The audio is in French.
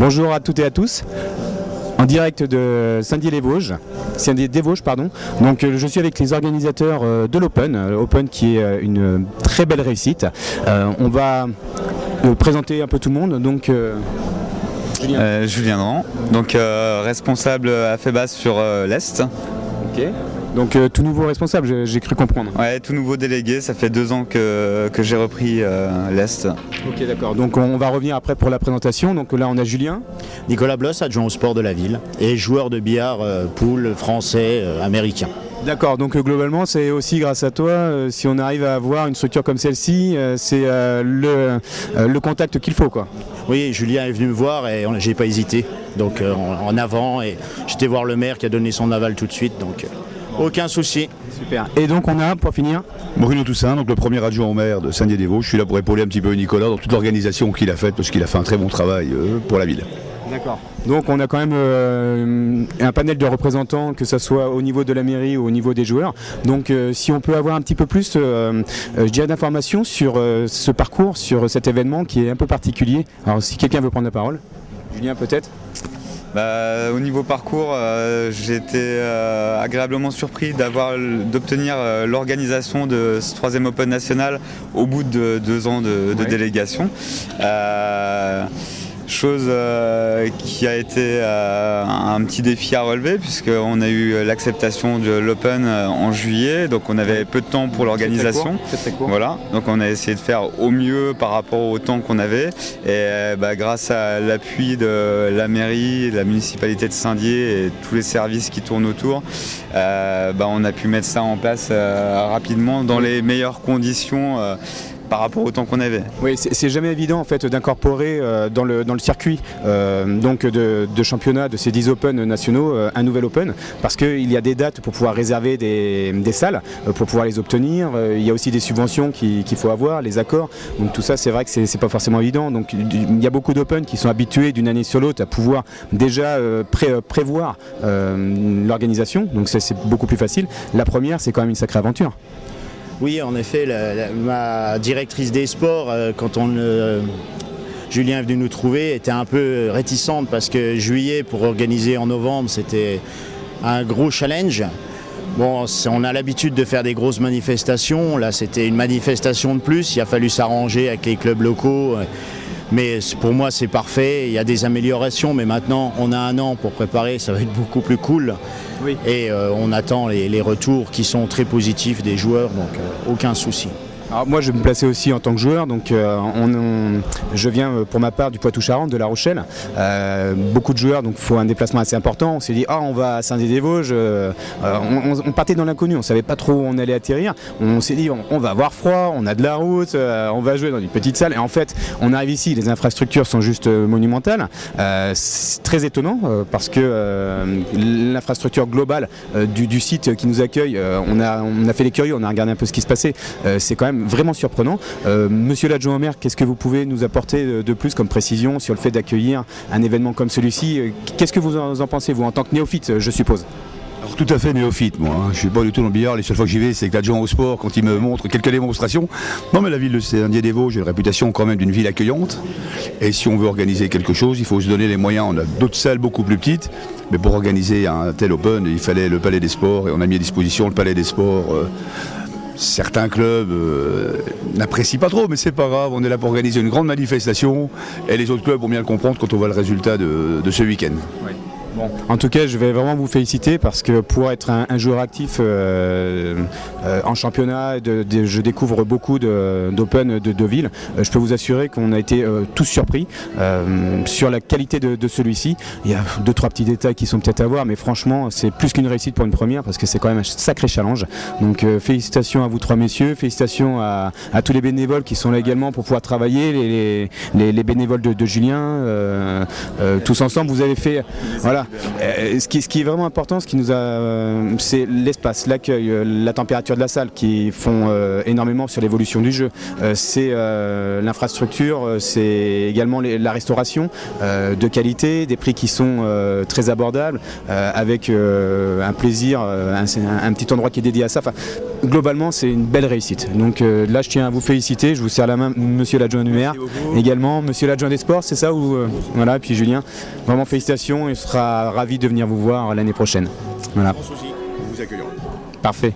Bonjour à toutes et à tous, en direct de Saint-Dié-les-Vosges, pardon. Donc je suis avec les organisateurs de l'Open qui est une très belle réussite. On va présenter un peu tout le monde. Donc Julien Dran, donc responsable à FEBAS sur l'Est. Ok. Donc tout nouveau responsable, j'ai cru comprendre. Ouais, tout nouveau délégué, ça fait 2 ans que j'ai repris l'Est. Ok, d'accord. Donc on va revenir après pour la présentation. Donc là on a Julien. Nicolas Bloss, adjoint au sport de la ville et joueur de billard pool français, américain. D'accord, donc globalement c'est aussi grâce à toi, si on arrive à avoir une structure comme celle-ci, c'est le contact qu'il faut, quoi. Oui, Julien est venu me voir et j'ai pas hésité, donc en avant, et j'étais voir le maire qui a donné son aval tout de suite, donc aucun souci. Super. Et donc on a, pour finir, Bruno Toussaint, donc le premier adjoint au maire de Saint-Dié-des-Vosges. Je suis là pour épauler un petit peu Nicolas dans toute l'organisation qu'il a faite, parce qu'il a fait un très bon travail pour la ville. D'accord. Donc on a quand même un panel de représentants, que ce soit au niveau de la mairie ou au niveau des joueurs. Donc si on peut avoir un petit peu plus je dirais d'informations sur ce parcours, sur cet événement qui est un peu particulier. Alors si quelqu'un veut prendre la parole, Julien peut-être. Au niveau parcours, j'ai été agréablement surpris d'obtenir l'organisation de ce 3e Open national au bout de 2 ans de délégation. Chose qui a été un petit défi à relever, puisqu'on a eu l'acceptation de l'Open en juillet, donc on avait peu de temps pour l'organisation. Très court. Voilà, donc on a essayé de faire au mieux par rapport au temps qu'on avait, et grâce à l'appui de la mairie, de la municipalité de Saint-Dié et tous les services qui tournent autour, on a pu mettre ça en place rapidement dans les meilleures conditions par rapport au temps qu'on avait. Oui, c'est jamais évident en fait d'incorporer dans le circuit donc de championnat de ces 10 Open nationaux un nouvel Open, parce qu'il y a des dates pour pouvoir réserver des salles, pour pouvoir les obtenir. Il y a aussi des subventions qu'il faut avoir, les accords. Donc tout ça, c'est vrai que c'est pas forcément évident. Donc il y a beaucoup d'Open qui sont habitués d'une année sur l'autre à pouvoir déjà prévoir l'organisation. Donc c'est beaucoup plus facile. La première, c'est quand même une sacrée aventure. Oui, en effet, ma directrice des sports, quand Julien est venu nous trouver, était un peu réticente, parce que juillet pour organiser en novembre, c'était un gros challenge. Bon, on a l'habitude de faire des grosses manifestations, là c'était une manifestation de plus, il a fallu s'arranger avec les clubs locaux. Mais pour moi c'est parfait, il y a des améliorations, mais maintenant on a 1 an pour préparer, ça va être beaucoup plus cool. Oui. Et on attend les retours qui sont très positifs des joueurs, donc aucun souci. Alors moi je vais me placer aussi en tant que joueur, donc je viens pour ma part du Poitou-Charentes, de La Rochelle. Beaucoup de joueurs, donc il faut un déplacement assez important. On s'est dit on va à Saint-Dié-des-Vosges, on partait dans l'inconnu, on ne savait pas trop où on allait atterrir. On s'est dit on va avoir froid, on a de la route, on va jouer dans une petite salle, et en fait on arrive ici, les infrastructures sont juste monumentales. C'est très étonnant parce que l'infrastructure globale du site qui nous accueille, on a fait les curieux, on a regardé un peu ce qui se passait, c'est quand même vraiment surprenant. Monsieur l'adjoint au maire, qu'est-ce que vous pouvez nous apporter de plus comme précision sur le fait d'accueillir un événement comme celui-ci? Qu'est-ce que vous en pensez, vous, en tant que néophyte, je suppose? Alors tout à fait néophyte, moi. Je suis pas du tout dans le billard. Les seules fois que j'y vais, c'est que l'adjoint au sport, quand il me montre quelques démonstrations. Non, mais la ville de Saint-Dié-des-Vosges a une réputation quand même d'une ville accueillante. Et si on veut organiser quelque chose, il faut se donner les moyens. On a d'autres salles beaucoup plus petites. Mais pour organiser un tel Open, il fallait le Palais des Sports. Et on a mis à disposition le Palais des Sports. Certains clubs n'apprécient pas trop, mais c'est pas grave, on est là pour organiser une grande manifestation, et les autres clubs vont bien le comprendre quand on voit le résultat de ce week-end. Oui. Bon, en tout cas, je vais vraiment vous féliciter, parce que pour être un joueur actif en championnat, je découvre beaucoup d'Open de ville. Je peux vous assurer qu'on a été tous surpris sur la qualité de celui-ci. Il y a 2-3 petits détails qui sont peut-être à voir, mais franchement, c'est plus qu'une réussite pour une première, parce que c'est quand même un sacré challenge. Donc félicitations à vous 3 messieurs, félicitations à tous les bénévoles qui sont là également pour pouvoir travailler, les bénévoles de Julien. Tous ensemble, vous avez fait... Voilà, Voilà. Ce qui est vraiment important, c'est l'espace, l'accueil, la température de la salle qui font énormément sur l'évolution du jeu. C'est l'infrastructure, c'est également la restauration de qualité, des prix qui sont très abordables, avec un plaisir, un petit endroit qui est dédié à ça. Enfin, globalement, c'est une belle réussite. Donc là, je tiens à vous féliciter. Je vous serre la main, monsieur l'adjoint du maire, également monsieur l'adjoint des sports, c'est ça voilà, puis Julien. Vraiment félicitations, et on sera ravi de venir vous voir l'année prochaine. Voilà. Sans souci, nous vous accueillerons. Parfait.